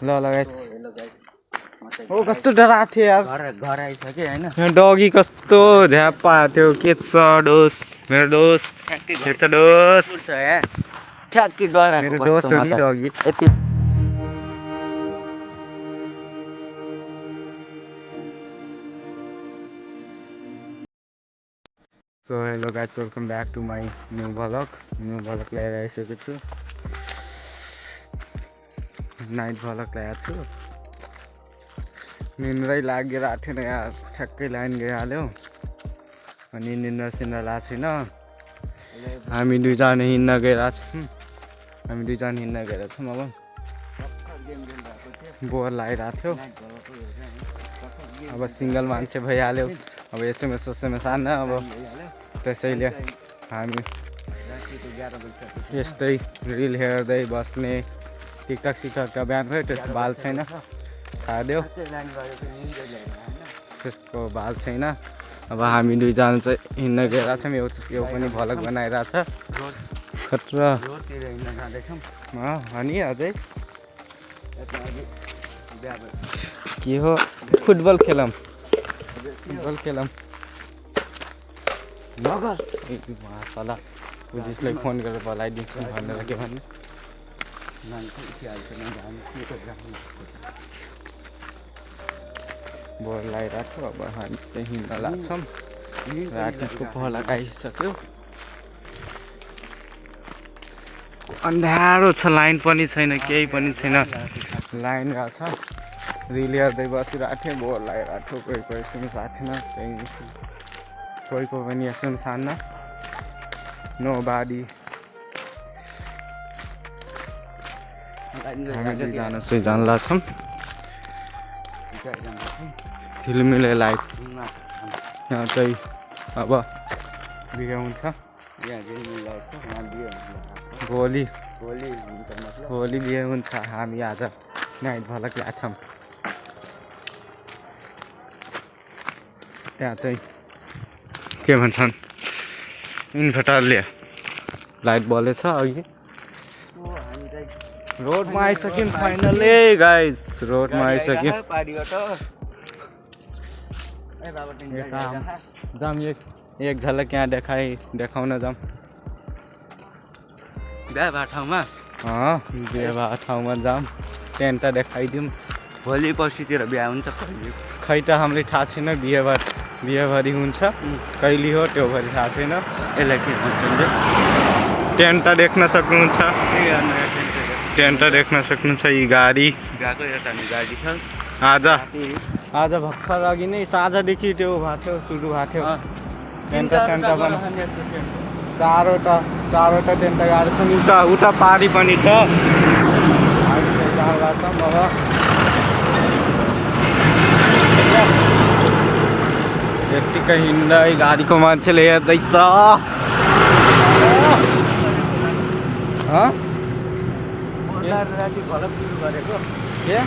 ल गाइस ओ कस्तो डराएको थियो यार घर आइसक्यो हैन यहाँ डगी कस्तो झ्यापा थियो के छ डोस मेरो डोस के छ डोस छ या ठ्याक्कै डराएको मेरो डोस हो नि डगी यति So hello guys, welcome back to my new vlog ल्याएर आइसकेको छु नाइट भ्लग ल्याएको छु निन्द्रै लागेर आथेन यार ठ्याक्कै लाइन गइहाल्यो अनि निन्द्रा सिन्द्रा लागेको छैन हामी दुईजना हिँड्न गइरहेको छौँ अब बोर लागिरहेको थियो अब सिङ्गल मान्छे भइहाल्यो अब एसएमएस आन्न अब त्यसैले हामी यस्तै रिल हेर्दै बस्ने टिकटक सिकटक बिहान भयो त्यसको बाल छैन छाड्यो त्यसको बाल छैन अब हामी दुईजना चाहिँ हिँड्न गइरहेको छौँ यो पनि भ्लग बनाइरहेछ खतरा अनि अझै के हो फुटबल खेलौँ नगर सल्लाह पुलिसलाई फोन गरेर बोलाइदिन्छु भनेर के भन्नु बोर लगाइरहेको अब हामी चाहिँ हिँड्न लाग्छौँ रातिको पहला आइसक्यो अन्धारो छ लाइन पनि छैन केही पनि छैन लाइन गएको छ रिल हेर्दै बसिरहेको थिएँ बोर लगाइरहेको थियो कोही एसएमएस आएको थिएन कोहीको पनि एसएमएस आएन नो बाडी हामी दुईजना चाहिँ जानला छौँ झिलमिले लाइट यहाँ चाहिँ अब बिहे हुन्छ भोलि बिहे हुन्छ हामी आज नाइट भ्लग ल्याएको छौँ त्यहाँ चाहिँ के भन्छन् इन्भर्टरले लाइट बलेछ अघि रोडमा आइसक्यौँ फाइनली गाइस रोडमा आइसक्यौँ जाम एक झलक यहाँ देखाउन जाम बिहा भएको ठाउँमा बिहे भएको ठाउँमा जाम टेन्ट देखाइदिउँ भोलि पर्सितिर बिहा हुन्छ खै त हामीलाई थाहा छैन बिहेभरि हुन्छ कहिले हो त्यो भरि थाहा छैन यसलाई के भन्छ टेन्ट देख्न सक्नुहुन्छ यी गाडी गएको यता गाडी छ आज भर्खर अघि नै साँझदेखि त्यो भएको थियो सुरु भएको थियो टेन्ट सेन्ट पनि चारवटा टेन्ट गाडी छन् उता पारी पनि छ हामी चाहिँ जाँदा छौँ अब यत्तिकै हिँड्दै गाडीको मान्छेले हेर्दैछ राति भलक सुरु गरेको के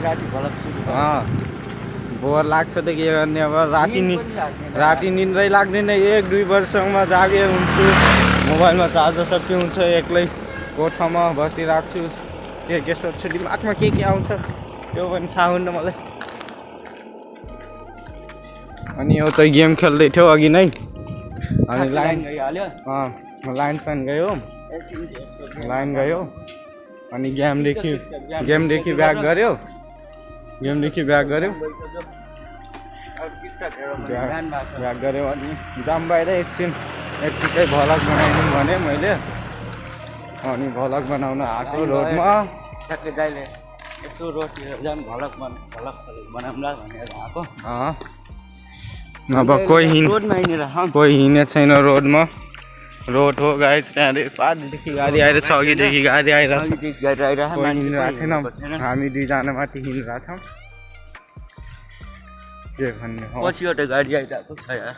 राति भलक सुरु बोर लाग्छ त के गर्ने अब राति निन्द्रै लाग्दैन 1-2 वर्षमा जागे हुन्छु मोबाइलमा चार्जर सबै हुन्छ एक्लै कोठामा बसिरहेको छु के सोध्छु दिमागमा के आउँछ त्यो पनि थाहा हुन्न मलाई अनि यो चाहिँ गेम खेल्दै थियो अघि नै अनि लाइन गयो अनि गेमदेखि ब्याक गऱ्यो अनि जाम बाहिर एकछिन यत्तिकै भ्लग बनाइदिउँ भने मैले अनि भ्लग बनाउन आएको रोडमा यसो रोडतिर जाम भलक बनाउँला भनेर आएको अब कोही हिँडेको छैन रोडमा रोड हो गाइस त्यहाँदेखि पारिदेखि गाडी आइरहेछ अघिदेखि गाडी आइरहेछ छैन हामी दुईजना माथि हिँडिरहेको छौँ के भन्ने पछिबाट गाडी आइरहेको छ यार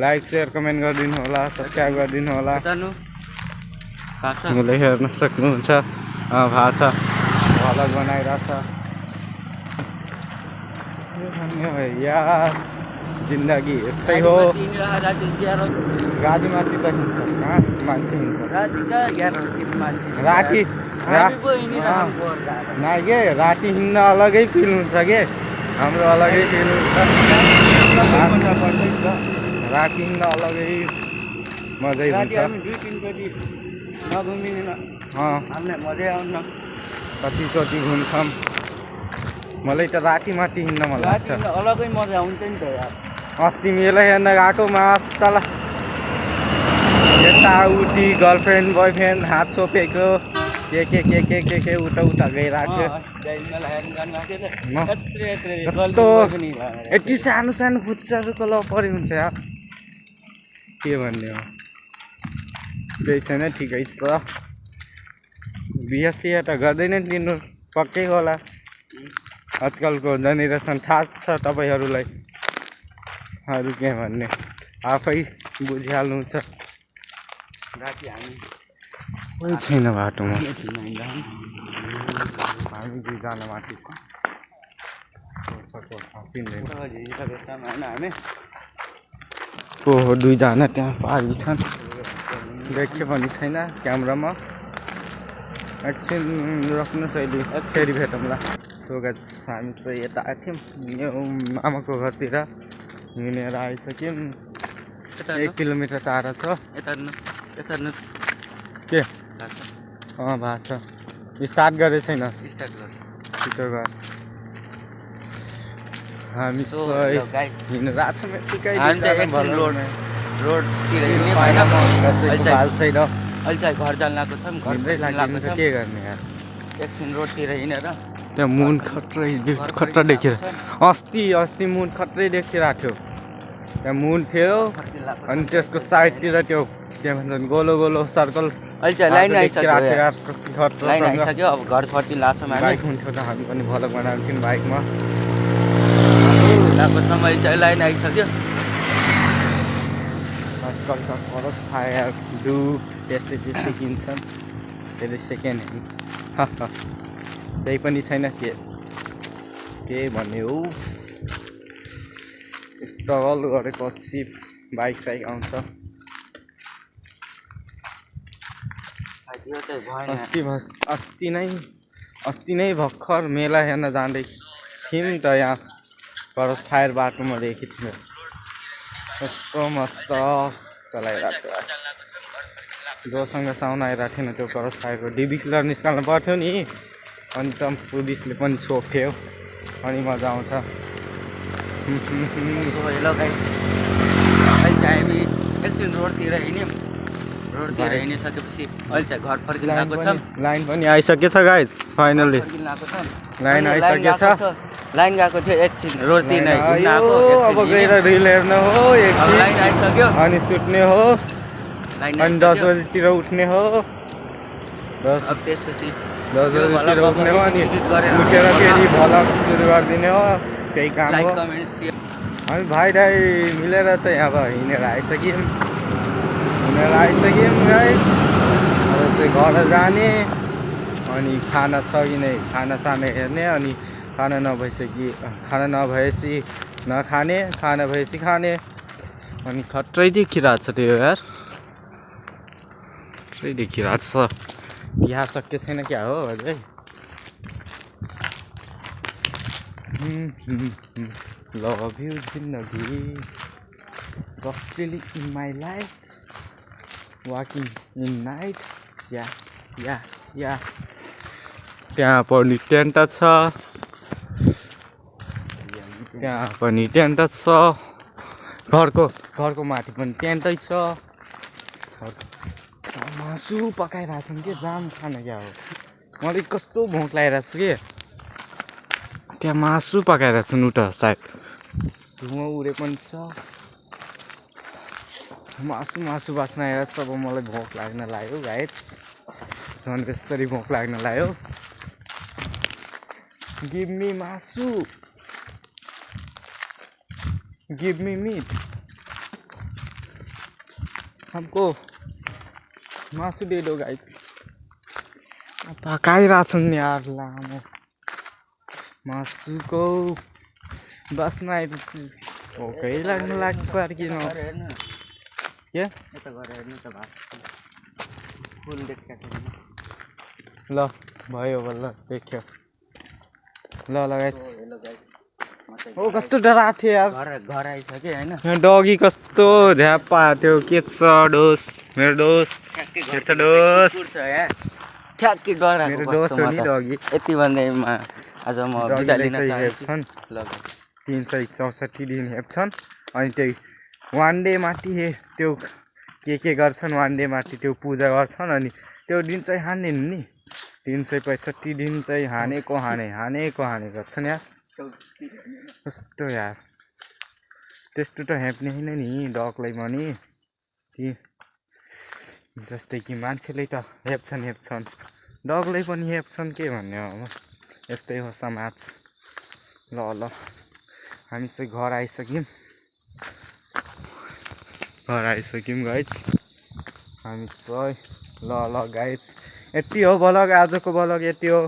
लाइक सेयर कमेन्ट गरिदिनु होला सब्सक्राइब गरिदिनु होला तपाईँले हेर्न सक्नुहुन्छ भएको छ भ्लग बनाइरहेछ यार जिन्दगी यस्तै हो राति 11 गाडीमाथि त हिँड्छ कहाँ मान्छे हिँड्छ राति त 11 बजे मान्छे राति हामी पो हिँडिरहेको बोर गाडा ना के राति हिँड्न अलगै फिल हुन्छ के हाम्रो अलगै फिल हुन्छ राति हिँड्न अलगै मजै राति हुन्छ हामी 2-3 चोटि नघुमिकन हामीलाई मजै आउन कतिचोटि घुम्छौँ मलाई त रातिमाथि हिँड्न मन लाग्छ राति अलगै मजा आउँछ नि त यार अस्ति मेला हेर्न गएको मासला यताउति गर्लफ्रेन्ड बोयफ्रेन्ड हात छोपेको के उता उता गइरहेको थियो यति सानो सानो फुच्चाहरूको लपरी हुन्छ यार के भन्ने हो त्यही छैन ठिकै छ बिहेसिया त गर्दैन तिनीहरू पक्कै होला आजकलको जेनेरेसन थाहा छ तपाईँहरूलाई अरू के भन्ने आफै बुझिहाल्नु छ राति हामी कोही छैन बाटोमा हामी दुईजना माथि चिन्दैन हामी ओहो दुईजना त्यहाँ पारी छन् देख्यो पनि छैन क्यामेरामा एकछिन रोक्नुहोस् अहिले फेरि भेटौँला सो गाइस हामी चाहिँ यता आएको थियौँ यो आमाको घरतिर हिँडेर आइसक्यौँ 1 किलोमिटर टाढा छ के भएको छ स्टार्ट गरेको छैन छिटो गर हामी हिँडेर आएको छौँ यत्तिकै रोडतिर छैन अहिले चाहिँ घर जान लाग्एको छ के गर्ने यार एकछिन रोडतिर हिँडेर त्यहाँ मुन खत्रै देखिएर अस्ति मुन खत्रै देखिरहेको थियो त्यहाँ मुन थियो अनि त्यसको साइडतिर त्यो के भन्छन् गोलो गोलो सर्कल अहिले चाहिँ लाइन आइसक्यो अब घर फर्किन लाग्छौँ बाइक हुन्थ्यो त हामी पनि भ्लग बनाएको थियौँ बाइकमा लाग्छ अहिले चाहिँ लाइन आइसक्यो आजकल त क्रस फायर डु त्यस्तै किन्छन् फेरि सेकेन्ड ह्यान्ड त्यही पनि छैन के भन्ने हो स्ट्रगल गरेपछि बाइक साइक आउँछ अस्ति नै भर्खर मेला हेर्न जाँदै थियौँ त यहाँ क्रस फायर बाटोमा देखेको थियो कस्तो मस्त चलाइरहेको थियो जोसँग साउन आइरहेको थिएन त्यो क्रस फायरको डिबी किलर निस्काल्नु पर्थ्यो नि अनि त पुलिसले पनि छोप्थ्यो अनि मजा आउँछ हेलो गाइस अहिले चाहिँ हामी एकछिन रोडतिर हिँडिसकेपछि अहिले चाहिँ घर फर्किन लागेको छौँ लाइन पनि आइसकेछ गाइस फाइनली लाइन आइसकेछ लाइन गएको थियो एकछिन रोडतिर नै अब गएर रिल हेर्न हो लाइन आइसक्यो अनि सुत्ने हो अनि 10 बजीतिर उठ्ने हो अब त्यसपछि 10 बजीतिर उठ्ने हो अनि उठेर फेरि भ्लग सुरु गरिदिने हो त्यही काम हो हामी भाइ दाइ मिलेर चाहिँ अब हिँडेर आइसक्यौँ गाइस अब चाहिँ घर जाने अनि खाना छ कि नै खाना साना हेर्ने अनि खाना नभएपछि नखाने खाना भएपछि खाने अनि खत्रै देखिरहेको छ त्यो यार खत्रै देखिरहेको छ तिहार सके छैन क्या हो अझै लभ यु जिन्दगी just chilling in my life walking in night या त्यहाँ पनि टेन्ट छ घरको माथि पनि टेन्टै छ मासु पकाइरहेको छन् के जाम खाना क्या हो मलाई कस्तो भोक लागिरहेको छ कि त्यहाँ मासु पकाइरहेको छन् उता सायद धुवा उडे पनि छ मासु बास्न आइरहेको छ अब मलाई भोक लाग्न लाग्यो गाइस झन् त्यसरी भोक लाग्न लाग्यो गिभ मी मासु गिभ मी मीट हमको मासु दे दो गाइस पकाइरहेछन् यार लामो मासुको बास्ना आएपछि ओकै लाग्नु लाग्छ अरे किन घर हेर्नु के यता घर हेर्नु त भाग फुल देखाएको छैन ल भयो बल्ल देख्यो ल गाइस हेलो गाइस ओ कस्तो डराएको थियो यार घर आइसक्यो होइन यहाँ डगी कस्तो झ्याप्पा थियो के छ डोस मेरो डोस ठ्याक्कै के छ डोस कुकुर छ यहाँ ठ्याक्कै डराएको मेरो कस्तो डोस हो म नि त। डगी यति भन्दैमा आज म बिदा लिन डगीले चाहिँ चाहन्छु हेप्छन् ल गाइस 364 दिन हेप्छन् अनि त्यही वान डे माथि त्यो के गर्छन् वान डे माथि त्यो पूजा गर्छन् अनि त्यो दिन चाहिँ हान्दैन नि 365 दिन चाहिँ हानेको गर्छन् यार कस्तो यार त्यस्तो त हेप्ने होइन नि डगलाई पनि कि जस्तै कि मान्छेले त हेप्छन् डगलाई पनि हेप्छन् के भन्ने हो अब यस्तै हो समाज ल हामी चाहिँ घर आइसक्यौँ गाइस हामी चाहिँ ल गाइस यति हो भलग आजको भलग यति हो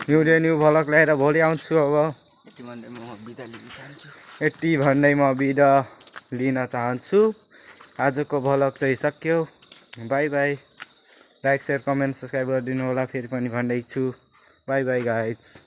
न्यू भलग ल्याएर भोलि आउँछु अब यति भन्दैमा म बिदा लिन चाहन्छु यति भन्दै म बिदा लिन चाहन्छु आजको भलग चाहिँ सक्यो by by like share comment subscribe गरिदिनु होला फेरि पनि भन्दैछु बाई बाई गाइस